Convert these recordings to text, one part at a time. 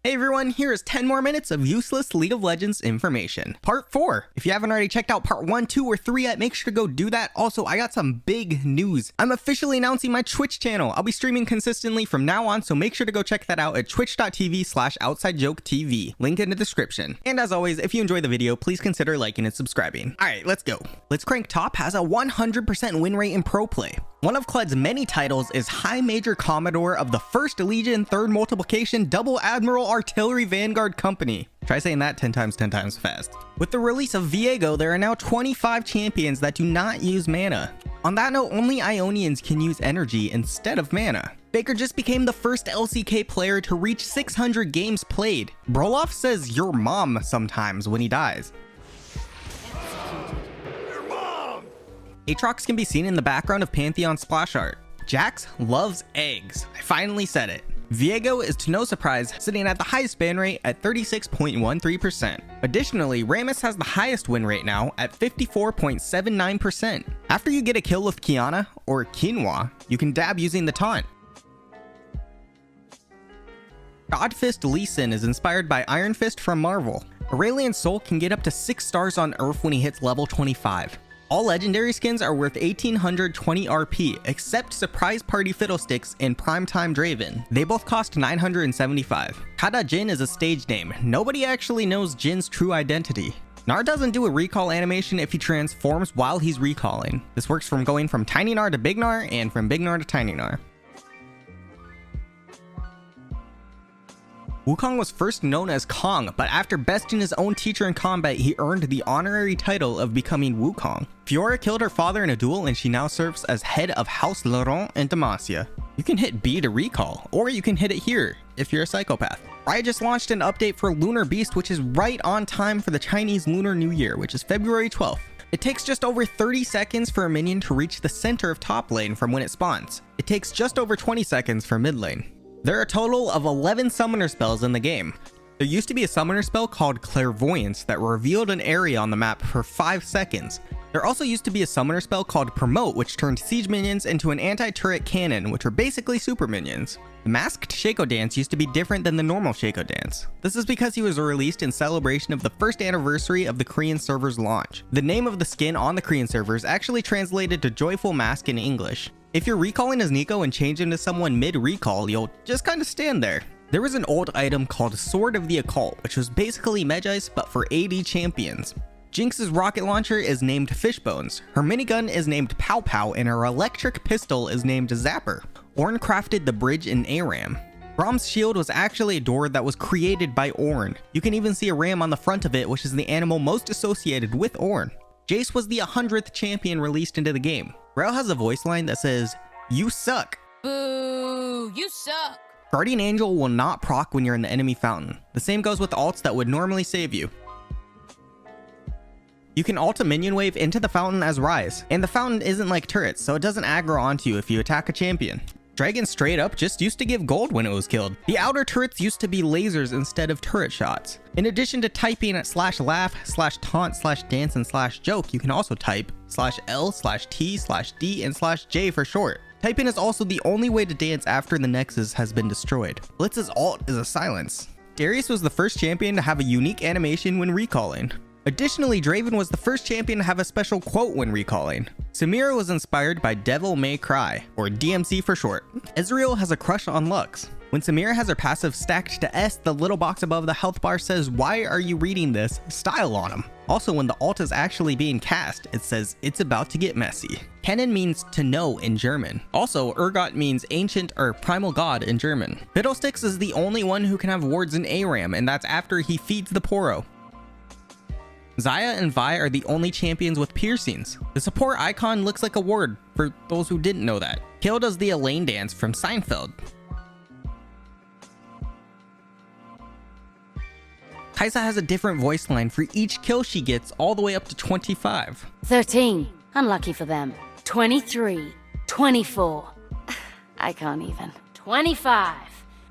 Hey everyone, here is 10 more minutes of useless League of Legends information. Part 4. If you haven't already checked out part 1, 2, or 3 yet, make sure to go do that. Also, I got some big news. I'm officially announcing my Twitch channel. I'll be streaming consistently from now on, so make sure to go check that out at twitch.tv/OutsideJokeTV. Link in the description. And as always, if you enjoyed the video, please consider liking and subscribing. Alright, let's go. Blitzcrank Top has a 100% win rate in pro play. One of Cled's many titles is High Major Commodore of the 1st Legion 3rd Multiplication Double Admiral Artillery Vanguard Company. Try saying that 10 times fast. With the release of Viego, there are now 25 champions that do not use mana. On that note, only Ionians can use energy instead of mana. Baker just became the first LCK player to reach 600 games played. Broloff says your mom sometimes when he dies. Aatrox can be seen in the background of Pantheon splash art. Jax loves eggs. I finally said it. Viego is, to no surprise, sitting at the highest ban rate at 36.13%. Additionally, Rammus has the highest win rate now at 54.79%. After you get a kill with Kiana, or Quinoa, you can dab using the taunt. Godfist Lee Sin is inspired by Iron Fist from Marvel. Aurelian Soul can get up to 6 stars on Earth when he hits level 25. All legendary skins are worth 1820 RP, except Surprise Party Fiddlesticks and Primetime Draven. They both cost 975. Kada Jin is a stage name. Nobody actually knows Jin's true identity. Gnar doesn't do a recall animation if he transforms while he's recalling. This works from going from Tiny Gnar to Big Gnar and from Big Gnar to Tiny Gnar. Wukong was first known as Kong, but after besting his own teacher in combat, he earned the honorary title of becoming Wukong. Fiora killed her father in a duel, and she now serves as head of House Laurent in Demacia. You can hit B to recall, or you can hit it here if you're a psychopath. Riot just launched an update for Lunar Beast, which is right on time for the Chinese Lunar New Year, which is February 12th. It takes just over 30 seconds for a minion to reach the center of top lane from when it spawns. It takes just over 20 seconds for mid lane. There are a total of 11 summoner spells in the game. There used to be a summoner spell called Clairvoyance that revealed an area on the map for 5 seconds. There also used to be a summoner spell called Promote, which turned siege minions into an anti-turret cannon, which are basically super minions. The masked Shaco dance used to be different than the normal Shaco dance. This is because he was released in celebration of the 1st anniversary of the Korean server's launch. The name of the skin on the Korean servers actually translated to Joyful Mask in English. If you're recalling as Nico and change into someone mid-recall, you'll just kind of stand there. There was an old item called Sword of the Occult, which was basically Medjay's but for AD champions. Jinx's rocket launcher is named Fishbones, her minigun is named Pow Pow, and her electric pistol is named Zapper. Ornn crafted the bridge in ARAM. Braum's shield was actually a door that was created by Ornn. You can even see a ram on the front of it, which is the animal most associated with Ornn. Jace was the 100th champion released into the game. Rel has a voice line that says, "You suck." Boo, you suck. Guardian Angel will not proc when you're in the enemy fountain. The same goes with alts that would normally save you. You can ult a minion wave into the fountain as Rise, and the fountain isn't like turrets, so it doesn't aggro onto you if you attack a champion. Dragon straight up just used to give gold when it was killed. The outer turrets used to be lasers instead of turret shots. In addition to typing at /laugh, /taunt, /dance, and /joke, you can also type /L, /T, /D, and /J for short. Typing is also the only way to dance after the Nexus has been destroyed. Blitz's ult is a silence. Darius was the first champion to have a unique animation when recalling. Additionally, Draven was the first champion to have a special quote when recalling. Samira was inspired by Devil May Cry, or DMC for short. Ezreal has a crush on Lux. When Samira has her passive stacked to S, the little box above the health bar says, "Why are you reading this?" Style on him. Also, when the ult is actually being cast, it says, "It's about to get messy." Kennen means to know in German. Also, Urgot means ancient or primal god in German. Fiddlesticks is the only one who can have wards in ARAM, and that's after he feeds the Poro. Xayah and Vi are the only champions with piercings. The support icon looks like a ward, for those who didn't know that. Kale does the Elaine dance from Seinfeld. Kai'Sa has a different voice line for each kill she gets, all the way up to 25. 13. Unlucky for them. 23. 24. I can't even. 25.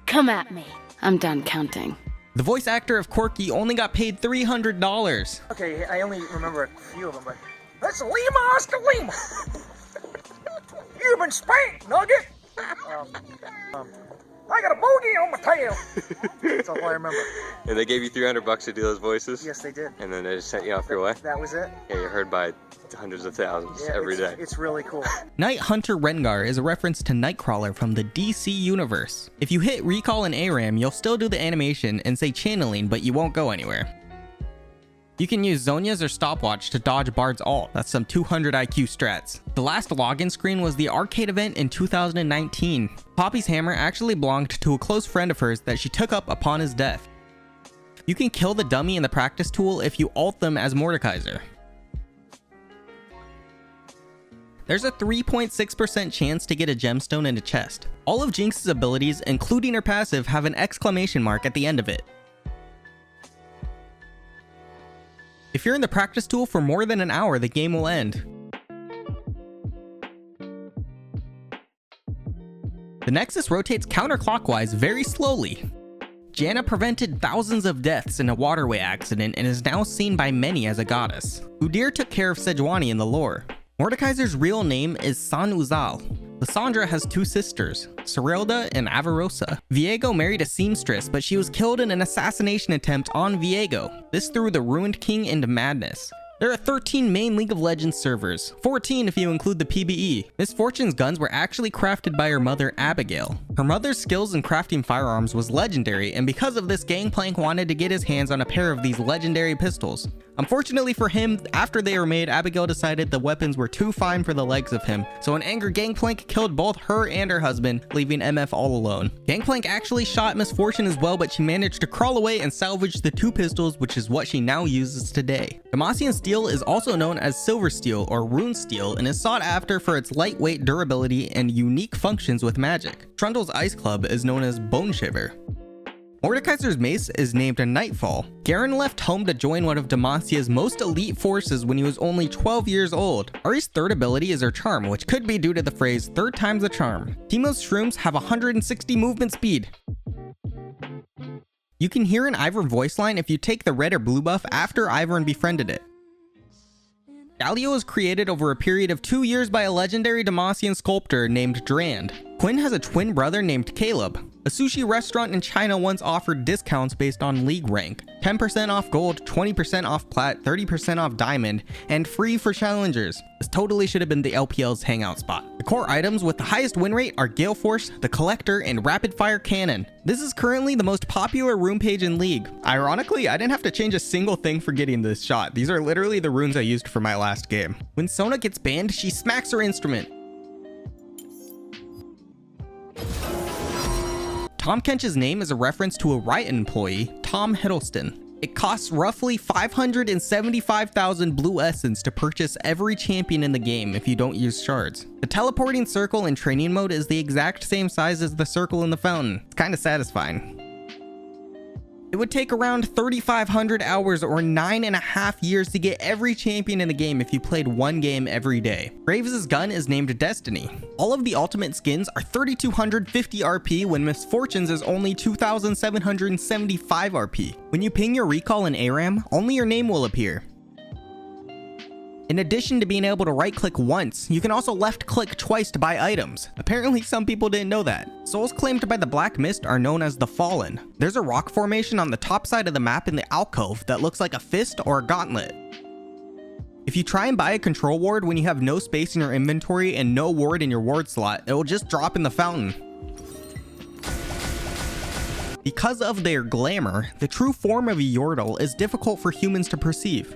Come at me. I'm done counting. The voice actor of Corky only got paid $300. Okay, I only remember a few of them, but that's Lima Oscar Lima. You've been spanked, Nugget. I got a bogey on my tail. That's all I remember. And they gave you $300 to do those voices? Yes, they did. And then they just sent you off your way? That was it. Yeah, you're heard by hundreds of thousands every day. It's really cool. Night Hunter Rengar is a reference to Nightcrawler from the DC universe. If you hit recall in ARAM, you'll still do the animation and say channeling, but you won't go anywhere. You can use Zhonya's or Stopwatch to dodge Bard's ult. That's some 200 IQ strats. The last login screen was the arcade event in 2019. Poppy's hammer actually belonged to a close friend of hers that she took up upon his death. You can kill the dummy in the practice tool if you ult them as Mordekaiser. There's a 3.6% chance to get a gemstone in a chest. All of Jinx's abilities, including her passive, have an exclamation mark at the end of it. If you're in the practice tool for more than an hour, the game will end. The Nexus rotates counterclockwise very slowly. Janna prevented thousands of deaths in a waterway accident and is now seen by many as a goddess. Udyr took care of Sejuani in the lore. Mordekaiser's real name is San Uzal. Lysandra has two sisters, Serelda and Avarosa. Viego married a seamstress, but she was killed in an assassination attempt on Viego. This threw the Ruined King into madness. There are 13 main League of Legends servers, 14 if you include the PBE. Miss Fortune's guns were actually crafted by her mother, Abigail. Her mother's skills in crafting firearms was legendary, and because of this, Gangplank wanted to get his hands on a pair of these legendary pistols. Unfortunately for him, after they were made, Abigail decided the weapons were too fine for the legs of him, so in anger, Gangplank killed both her and her husband, leaving MF all alone. Gangplank actually shot Miss Fortune as well, but she managed to crawl away and salvage the two pistols, which is what she now uses today. Demacian steel is also known as silver steel or rune steel and is sought after for its lightweight durability and unique functions with magic. Trundle's ice club is known as Boneshiver. Mordekaiser's mace is named a Nightfall. Garen left home to join one of Demacia's most elite forces when he was only 12 years old. Ahri's third ability is her charm, which could be due to the phrase third time's a charm. Teemo's shrooms have 160 movement speed. You can hear an Ivern voice line if you take the red or blue buff after Ivern befriended it. Galio was created over a period of 2 years by a legendary Demacian sculptor named Drand. Quinn has a twin brother named Caleb. A sushi restaurant in China once offered discounts based on league rank. 10% off gold, 20% off plat, 30% off diamond, and free for challengers. This totally should have been the LPL's hangout spot. The core items with the highest win rate are Gale Force, the Collector, and Rapid Fire Cannon. This is currently the most popular rune page in League. Ironically, I didn't have to change a single thing for getting this shot. These are literally the runes I used for my last game. When Sona gets banned, she smacks her instrument. Tom Kench's name is a reference to a Riot employee, Tom Hiddleston. It costs roughly 575,000 blue essence to purchase every champion in the game if you don't use shards. The teleporting circle in training mode is the exact same size as the circle in the fountain. It's kinda satisfying. It would take around 3,500 hours or 9.5 years to get every champion in the game if you played one game every day. Graves' gun is named Destiny. All of the ultimate skins are 3,250 RP when Miss Fortune's is only 2,775 RP. When you ping your recall in ARAM, only your name will appear. In addition to being able to right-click once, you can also left-click twice to buy items. Apparently, some people didn't know that. Souls claimed by the Black Mist are known as the Fallen. There's a rock formation on the top side of the map in the alcove that looks like a fist or a gauntlet. If you try and buy a control ward when you have no space in your inventory and no ward in your ward slot, it will just drop in the fountain. Because of their glamour, the true form of a Yordle is difficult for humans to perceive.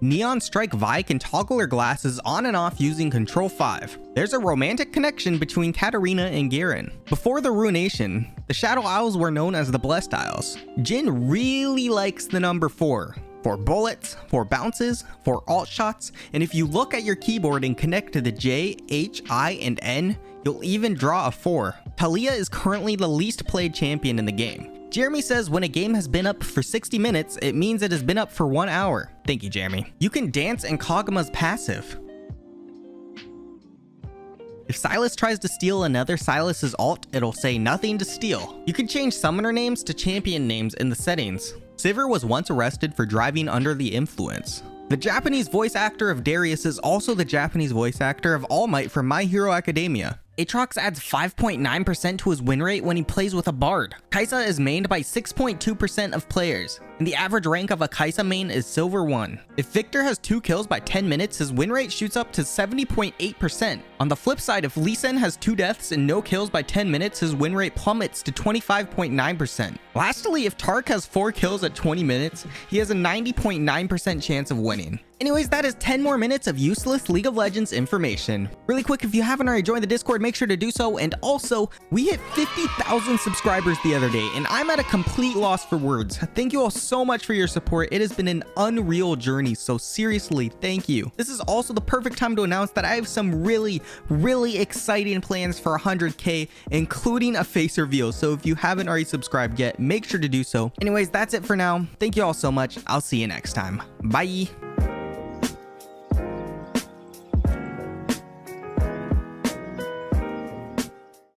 Neon Strike Vi can toggle her glasses on and off using Control 5. There's a romantic connection between Katarina and Garen. Before the Ruination, the Shadow Isles were known as the Blessed Isles. Jhin really likes the number 4. For bullets, for bounces, for alt shots, and if you look at your keyboard and connect to the J, H, I, and N, you'll even draw a 4. Talia is currently the least played champion in the game. Jeremy says when a game has been up for 60 minutes, it means it has been up for 1 hour. Thank you, Jeremy. You can dance in Kog'Maw's passive. If Sylas tries to steal another Sylas's ult, it'll say nothing to steal. You can change summoner names to champion names in the settings. Sivir was once arrested for driving under the influence. The Japanese voice actor of Darius is also the Japanese voice actor of All Might from My Hero Academia. Aatrox adds 5.9% to his win rate when he plays with a Bard. Kai'Sa is mained by 6.2% of players, and the average rank of a Kai'Sa main is Silver 1. If Victor has 2 kills by 10 minutes, his win rate shoots up to 70.8%. On the flip side, if Lee Sin has 2 deaths and no kills by 10 minutes, his win rate plummets to 25.9%. Lastly, if Tark has 4 kills at 20 minutes, he has a 90.9% chance of winning. Anyways, that is 10 more minutes of useless League of Legends information. Really quick, if you haven't already joined the Discord, make sure to do so. And also, we hit 50,000 subscribers the other day, and I'm at a complete loss for words. Thank you all so much for your support. It has been an unreal journey, so seriously, thank you. This is also the perfect time to announce that I have some really exciting plans for 100K, including a face reveal. So if you haven't already subscribed yet, make sure to do so. Anyways, that's it for now. Thank you all so much. I'll see you next time. Bye.